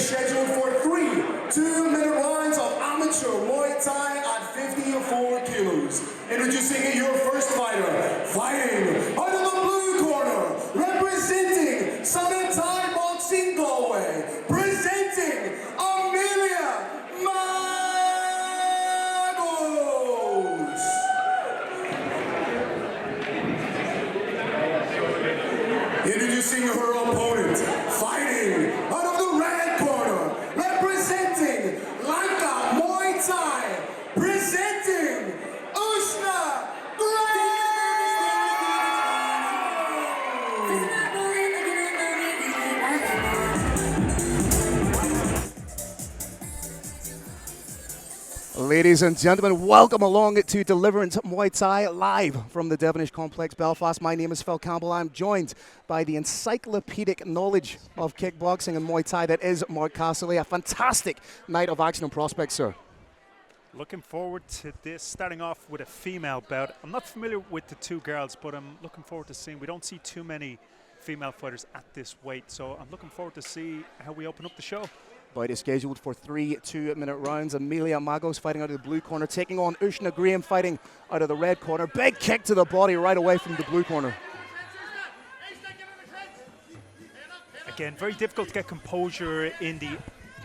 scheduled for 3 2-minute rounds of amateur Muay Thai at 54 kilos. Introducing your first fighter, fighting out of the blue corner, representing Sunan Thaiboxing Galway, presenting Amelia Magosz. Introducing her opponent, fighting out of the red corner, representing Langka Muay Thai, presenting Uisneach. Ladies and gentlemen, welcome along to Deliverance Muay Thai live from the Devenish complex, Belfast. My name is Phil Campbell. I'm joined by the encyclopedic knowledge of kickboxing and Muay Thai that is Mark Castley. A fantastic night of action and prospects, sir. Looking forward to this, starting off with a female bout. I'm not familiar with the two girls, but I'm looking forward to seeing. We don't see too many female fighters at this weight, so I'm looking forward to see how we open up the show. Bout is scheduled for 3 2-minute rounds. Amelia Magosz fighting out of the blue corner, taking on Uisneach fighting out of the red corner. Big kick to the body right away from the blue corner. Again, very difficult to get composure in the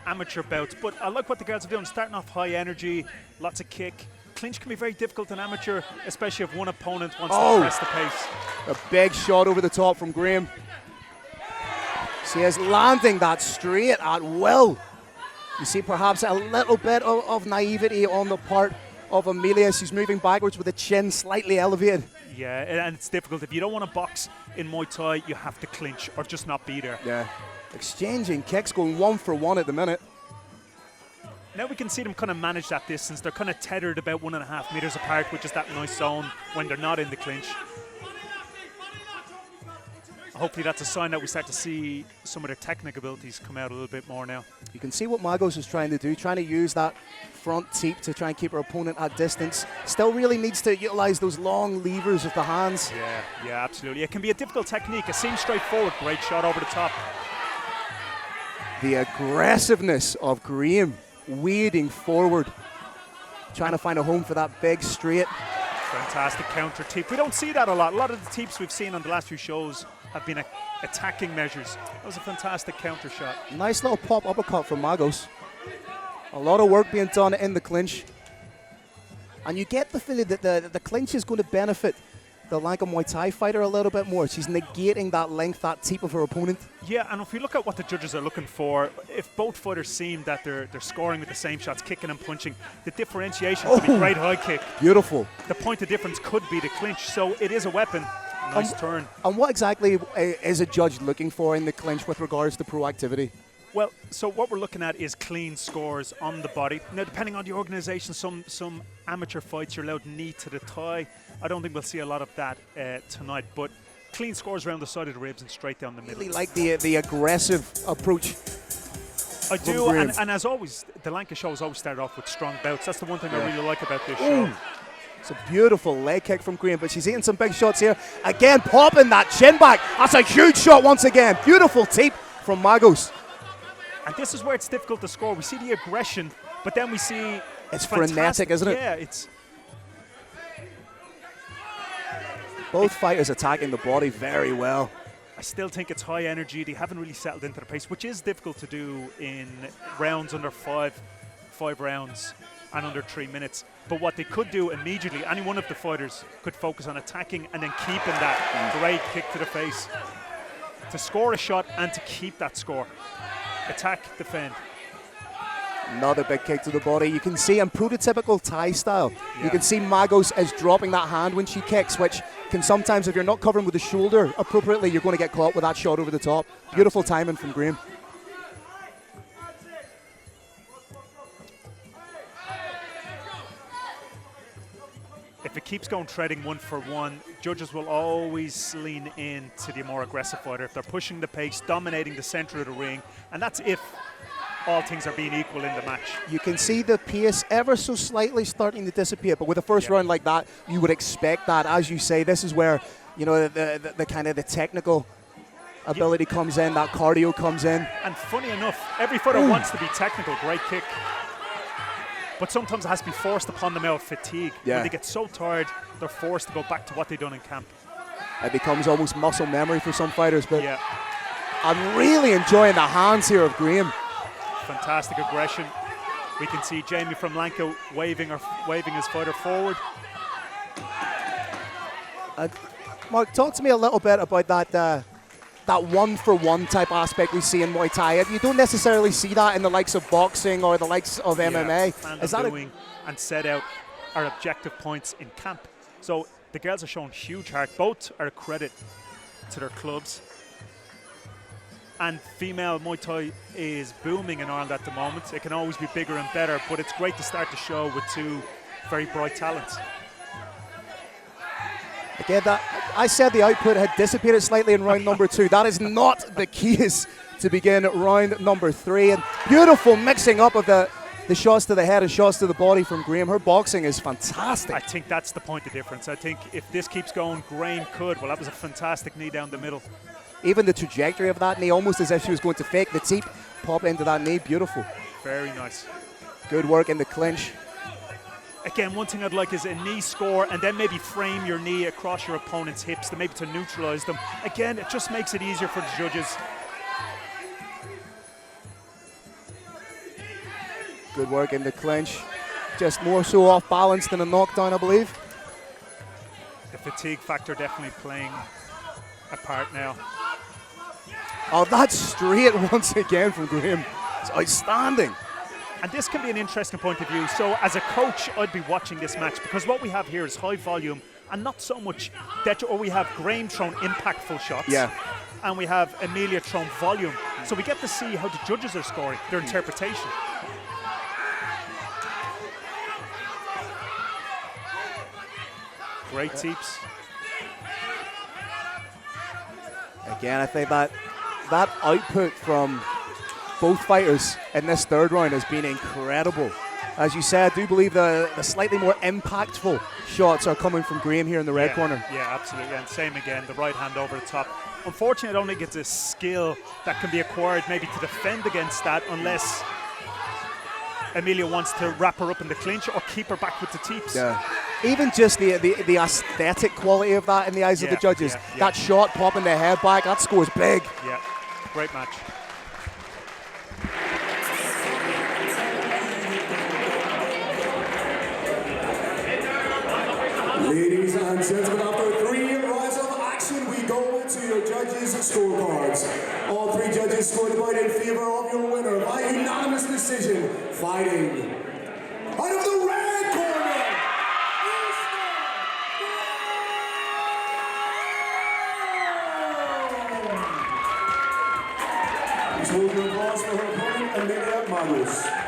amateur bouts, but I like what the girls are doing, starting off high energy, lots of kick. Clinch can be very difficult in amateur, especially if one opponent wants to press the pace. A big shot over the top from Graham. She is landing that straight at will. You see perhaps a little bit of naivety on the part of Amelia. She's moving backwards with the chin slightly elevated. Yeah, and it's difficult. If you don't want to box in Muay Thai, you have to clinch or just not be there. Yeah, exchanging kicks, going 1 for 1 at the minute. Now we can see them kind of manage that distance. They're kind of tethered about 1.5 meters apart, which is that nice zone when they're not in the clinch. Hopefully that's a sign that we start to see some of their technical abilities come out a little bit more now. You can see what Magosz is trying to do, trying to use that front teep to try and keep her opponent at distance. Still really needs to utilize those long levers of the hands. Yeah, absolutely. It can be a difficult technique. It seems straightforward. Great shot over the top. The aggressiveness of Graham wading forward, trying to find a home for that big straight. Fantastic counter teep. We don't see that a lot. A lot of the teeps we've seen on the last few shows have been attacking measures. That was a fantastic counter shot. Nice little pop uppercut from Magosz. A lot of work being done in the clinch. And you get the feeling that the clinch is going to benefit the Langka Muay Thai fighter a little bit more. She's negating that length, that teep of her opponent. Yeah, and if you look at what the judges are looking for, if both fighters seem that they're scoring with the same shots, kicking and punching, the differentiation could be great high kick. Beautiful. The point of difference could be the clinch, so it is a weapon. Nice turn. And what exactly is a judge looking for in the clinch with regards to proactivity? Well, so what we're looking at is clean scores on the body. Now, depending on the organization, some amateur fights you're allowed knee to the thigh. I don't think we'll see a lot of that tonight, but clean scores around the side of the ribs and straight down the middle. Really like the aggressive approach. I do, and as always, the Langka show has always started off with strong bouts. That's the one thing I really like about this show. It's a beautiful leg kick from Graham, but she's eating some big shots here. Again, popping that chin back. That's a huge shot once again. Beautiful teep from Magosz. And this is where it's difficult to score. We see the aggression, but then we see it's frenetic, isn't it? Yeah, it's. Both fighters attacking the body very well. I still think it's high energy. They haven't really settled into the pace, which is difficult to do in rounds under five rounds and under 3 minutes. But what they could do immediately, any one of the fighters could focus on attacking and then keeping that great kick to the face. To score a shot and to keep that score. Attack, defend. Another big kick to the body. You can see in prototypical Thai style, you can see Magosz is dropping that hand when she kicks, which can sometimes, if you're not covering with the shoulder appropriately, you're going to get caught with that shot over the top. Beautiful timing from Graham. If it keeps going treading 1 for 1, judges will always lean in to the more aggressive fighter. If they're pushing the pace, dominating the center of the ring, and that's if all things are being equal in the match. You can see the pace ever so slightly starting to disappear, but with a first round like that, you would expect that. As you say, this is where, you know, the kind of the technical ability comes in, that cardio comes in. And funny enough, every fighter wants to be technical, great kick. But sometimes it has to be forced upon them out of fatigue. Yeah. When they get so tired, they're forced to go back to what they've done in camp. It becomes almost muscle memory for some fighters, but Yeah, I'm really enjoying the hands here of Graham. fantastic aggression. We can see Jamie from Langka waving his fighter forward. Mark, talk to me a little bit about that one-for-one type aspect we see in Muay Thai. You don't necessarily see that in the likes of boxing or the likes of MMA. Is that doing and set out our objective points in camp. So the girls are showing huge heart. Both are a credit to their clubs. And female Muay Thai is booming in Ireland at the moment. It can always be bigger and better, but it's great to start the show with two very bright talents. Again, I said the output had dissipated slightly in round number 2. That is not the case to begin round number 3. And beautiful mixing up of the shots to the head and shots to the body from Graham. Her boxing is fantastic. I think that's the point of difference. I think if this keeps going, Graham could. Well, that was a fantastic knee down the middle. Even the trajectory of that knee, almost as if she was going to fake the teep, pop into that knee. Beautiful. Very nice. Good work in the clinch. Again, one thing I'd like is a knee score and then maybe frame your knee across your opponent's hips to maybe to neutralize them. Again, it just makes it easier for the judges. Good work in the clinch. Just more so off balance than a knockdown, I believe. The fatigue factor definitely playing a part now. Oh, that's straight once again from Graham. It's outstanding. And this can be an interesting point of view. So as a coach, I'd be watching this match because what we have here is high volume and not so much that, or we have Graham throwing impactful shots. Yeah. And we have Amelia throwing volume. So we get to see how the judges are scoring, their interpretation. Great teeps. Again, I think that output from both fighters in this third round has been incredible. As you said, I do believe the slightly more impactful shots are coming from Graham here in the red corner. Yeah, absolutely. And same again, the right hand over the top. Unfortunately, I don't think it's a skill that can be acquired maybe to defend against that unless Amelia wants to wrap her up in the clinch or keep her back with the teeps. Yeah. Even just the aesthetic quality of that in the eyes of the judges. That shot popping the head back, that scores big. Yeah, great match. Ladies and gentlemen, after 3 rounds of action, we go into your judges' scorecards. All 3 judges scored in favor of your winner by unanimous decision, fighting out of the red corner. Please hold your applause for her opponent, Amelia Magosz.